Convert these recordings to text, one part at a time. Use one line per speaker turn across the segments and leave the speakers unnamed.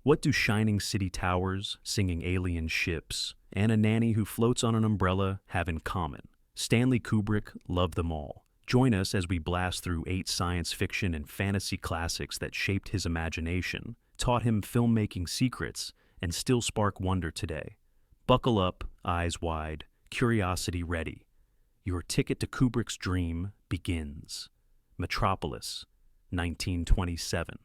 What do shining city towers, singing alien ships, and a nanny who floats on an umbrella have in common? Stanley Kubrick loved them all. Join us as we blast through 8 science fiction and fantasy classics that shaped his imagination, taught him filmmaking secrets, and still spark wonder today. Buckle up, eyes wide, curiosity ready. Your ticket to Kubrick's dream begins. Metropolis, 1927.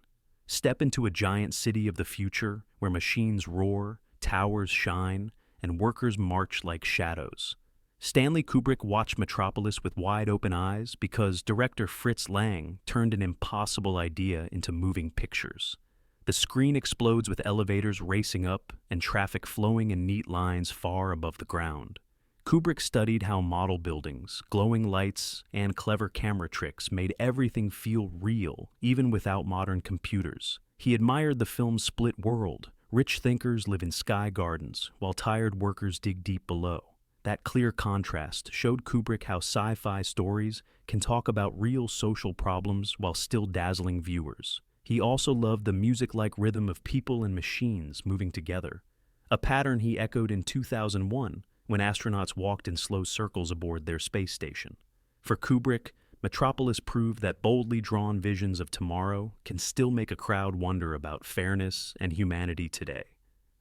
Step into a giant city of the future where machines roar, towers shine, and workers march like shadows. Stanley Kubrick watched Metropolis with wide-open eyes because director Fritz Lang turned an impossible idea into moving pictures. The screen explodes with elevators racing up and traffic flowing in neat lines far above the ground. Kubrick studied how model buildings, glowing lights, and clever camera tricks made everything feel real, even without modern computers. He admired the film's split world. Rich thinkers live in sky gardens, while tired workers dig deep below. That clear contrast showed Kubrick how sci-fi stories can talk about real social problems while still dazzling viewers. He also loved the music-like rhythm of people and machines moving together, a pattern he echoed in 2001 when astronauts walked in slow circles aboard their space station. For Kubrick, Metropolis proved that boldly drawn visions of tomorrow can still make a crowd wonder about fairness and humanity today.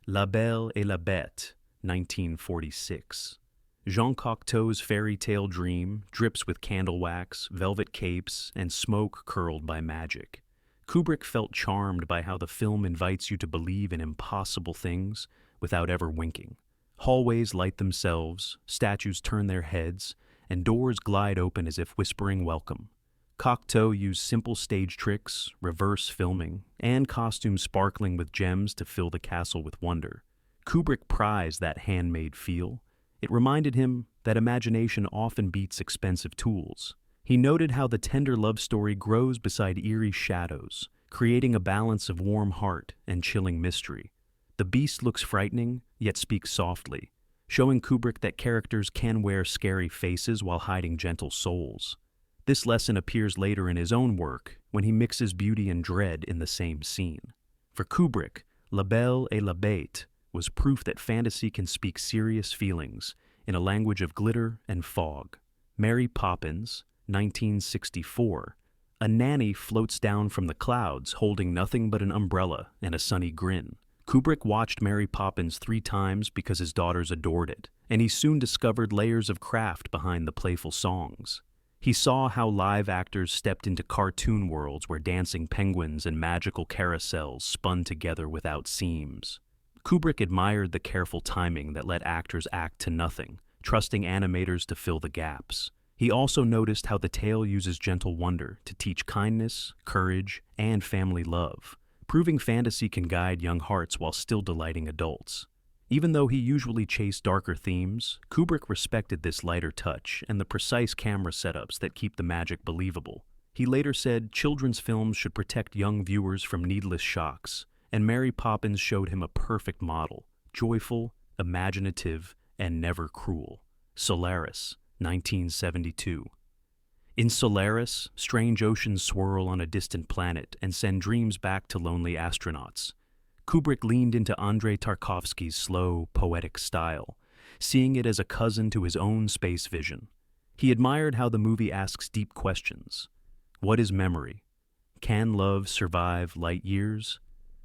La Belle et la Bête, 1946. Jean Cocteau's fairy tale dream drips with candle wax, velvet capes, and smoke curled by magic. Kubrick felt charmed by how the film invites you to believe in impossible things without ever winking. Hallways light themselves, statues turn their heads, and doors glide open as if whispering welcome. Cocteau used simple stage tricks, reverse filming, and costumes sparkling with gems to fill the castle with wonder. Kubrick prized that handmade feel. It reminded him that imagination often beats expensive tools. He noted how the tender love story grows beside eerie shadows, creating a balance of warm heart and chilling mystery. The beast looks frightening, yet speaks softly, showing Kubrick that characters can wear scary faces while hiding gentle souls. This lesson appears later in his own work when he mixes beauty and dread in the same scene. For Kubrick, La Belle et la Bête was proof that fantasy can speak serious feelings in a language of glitter and fog. Mary Poppins, 1964. A nanny floats down from the clouds holding nothing but an umbrella and a sunny grin. Kubrick watched Mary Poppins 3 times because his daughters adored it, and he soon discovered layers of craft behind the playful songs. He saw how live actors stepped into cartoon worlds where dancing penguins and magical carousels spun together without seams. Kubrick admired the careful timing that let actors act to nothing, trusting animators to fill the gaps. He also noticed how the tale uses gentle wonder to teach kindness, courage, and family love, proving fantasy can guide young hearts while still delighting adults. Even though he usually chased darker themes, Kubrick respected this lighter touch and the precise camera setups that keep the magic believable. He later said children's films should protect young viewers from needless shocks, and Mary Poppins showed him a perfect model, joyful, imaginative, and never cruel. Solaris, 1972. In Solaris, strange oceans swirl on a distant planet and send dreams back to lonely astronauts. Kubrick leaned into Andrei Tarkovsky's slow, poetic style, seeing it as a cousin to his own space vision. He admired how the movie asks deep questions. What is memory? Can love survive light years?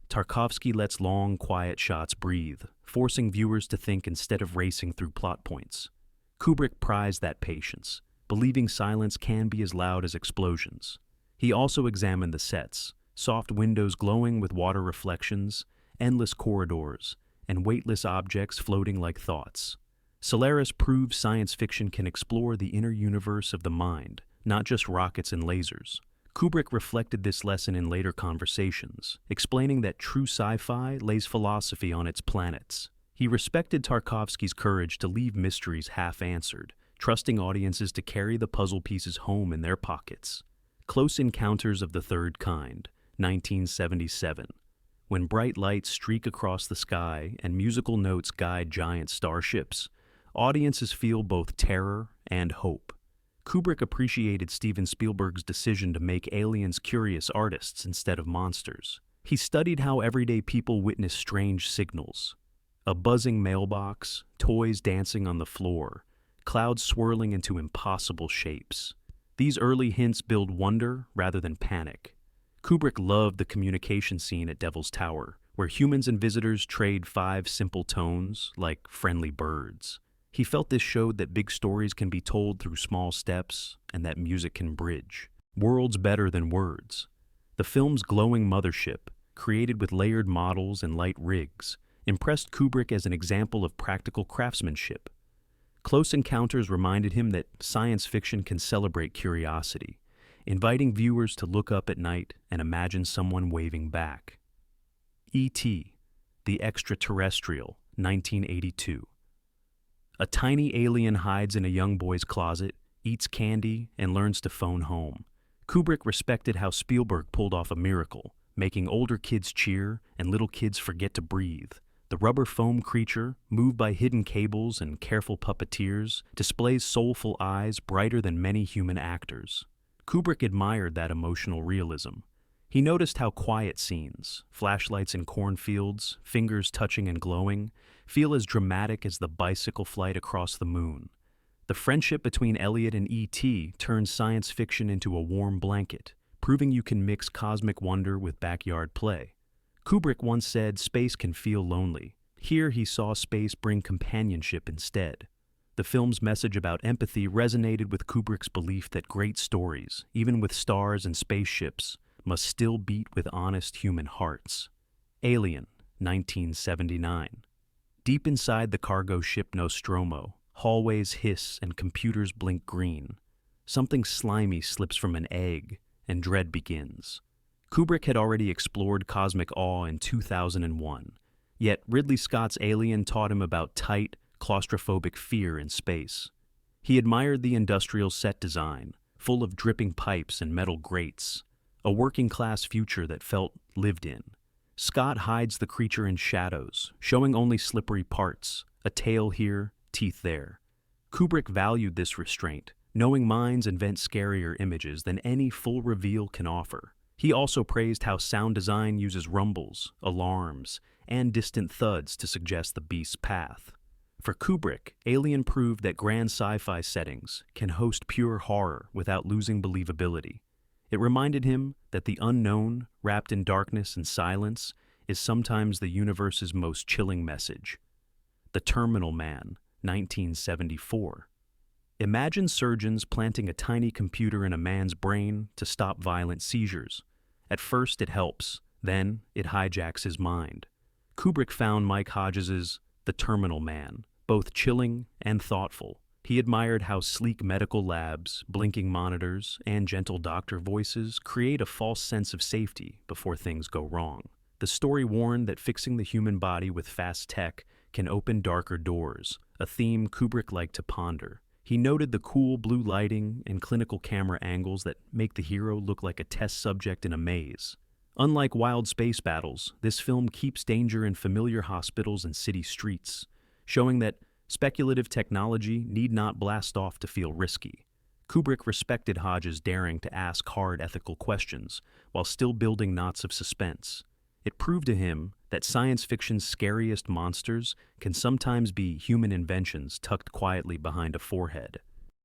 Tarkovsky lets long, quiet shots breathe, forcing viewers to think instead of racing through plot points. Kubrick prized that patience, believing silence can be as loud as explosions. He also examined the sets, soft windows glowing with water reflections, endless corridors, and weightless objects floating like thoughts. Solaris proves science fiction can explore the inner universe of the mind, not just rockets and lasers. Kubrick reflected this lesson in later conversations, explaining that true sci-fi lays philosophy on its planets. He respected Tarkovsky's courage to leave mysteries half-answered, trusting audiences to carry the puzzle pieces home in their pockets. Close Encounters of the Third Kind, 1977. When bright lights streak across the sky and musical notes guide giant starships, audiences feel both terror and hope. Kubrick appreciated Steven Spielberg's decision to make aliens curious artists instead of monsters. He studied how everyday people witness strange signals. A buzzing mailbox, toys dancing on the floor, clouds swirling into impossible shapes. These early hints build wonder rather than panic. Kubrick loved the communication scene at Devil's Tower, where humans and visitors trade 5 simple tones like friendly birds. He felt this showed that big stories can be told through small steps and that music can bridge worlds better than words. The film's glowing mothership, created with layered models and light rigs, impressed Kubrick as an example of practical craftsmanship. Close Encounters reminded him that science fiction can celebrate curiosity, inviting viewers to look up at night and imagine someone waving back. E.T., the Extraterrestrial, 1982. A tiny alien hides in a young boy's closet, eats candy, and learns to phone home. Kubrick respected how Spielberg pulled off a miracle, making older kids cheer and little kids forget to breathe. The rubber foam creature, moved by hidden cables and careful puppeteers, displays soulful eyes brighter than many human actors. Kubrick admired that emotional realism. He noticed how quiet scenes, flashlights in cornfields, fingers touching and glowing, feel as dramatic as the bicycle flight across the moon. The friendship between Elliot and E.T. turns science fiction into a warm blanket, proving you can mix cosmic wonder with backyard play. Kubrick once said space can feel lonely. Here he saw space bring companionship instead. The film's message about empathy resonated with Kubrick's belief that great stories, even with stars and spaceships, must still beat with honest human hearts. Alien, 1979. Deep inside the cargo ship Nostromo, hallways hiss and computers blink green. Something slimy slips from an egg, and dread begins. Kubrick had already explored cosmic awe in 2001, yet Ridley Scott's Alien taught him about tight, claustrophobic fear in space. He admired the industrial set design, full of dripping pipes and metal grates, a working-class future that felt lived in. Scott hides the creature in shadows, showing only slippery parts, a tail here, teeth there. Kubrick valued this restraint, knowing minds invent scarier images than any full reveal can offer. He also praised how sound design uses rumbles, alarms, and distant thuds to suggest the beast's path. For Kubrick, Alien proved that grand sci-fi settings can host pure horror without losing believability. It reminded him that the unknown, wrapped in darkness and silence, is sometimes the universe's most chilling message. The Terminal Man, 1974. Imagine surgeons planting a tiny computer in a man's brain to stop violent seizures. At first it helps, then it hijacks his mind. Kubrick found Mike Hodges's The Terminal Man both chilling and thoughtful. He admired how sleek medical labs, blinking monitors, and gentle doctor voices create a false sense of safety before things go wrong. The story warned that fixing the human body with fast tech can open darker doors, a theme Kubrick liked to ponder. He noted the cool blue lighting and clinical camera angles that make the hero look like a test subject in a maze. Unlike wild space battles, this film keeps danger in familiar hospitals and city streets, showing that speculative technology need not blast off to feel risky. Kubrick respected Hodges' daring to ask hard ethical questions while still building knots of suspense. It proved to him that science fiction's scariest monsters can sometimes be human inventions tucked quietly behind a forehead.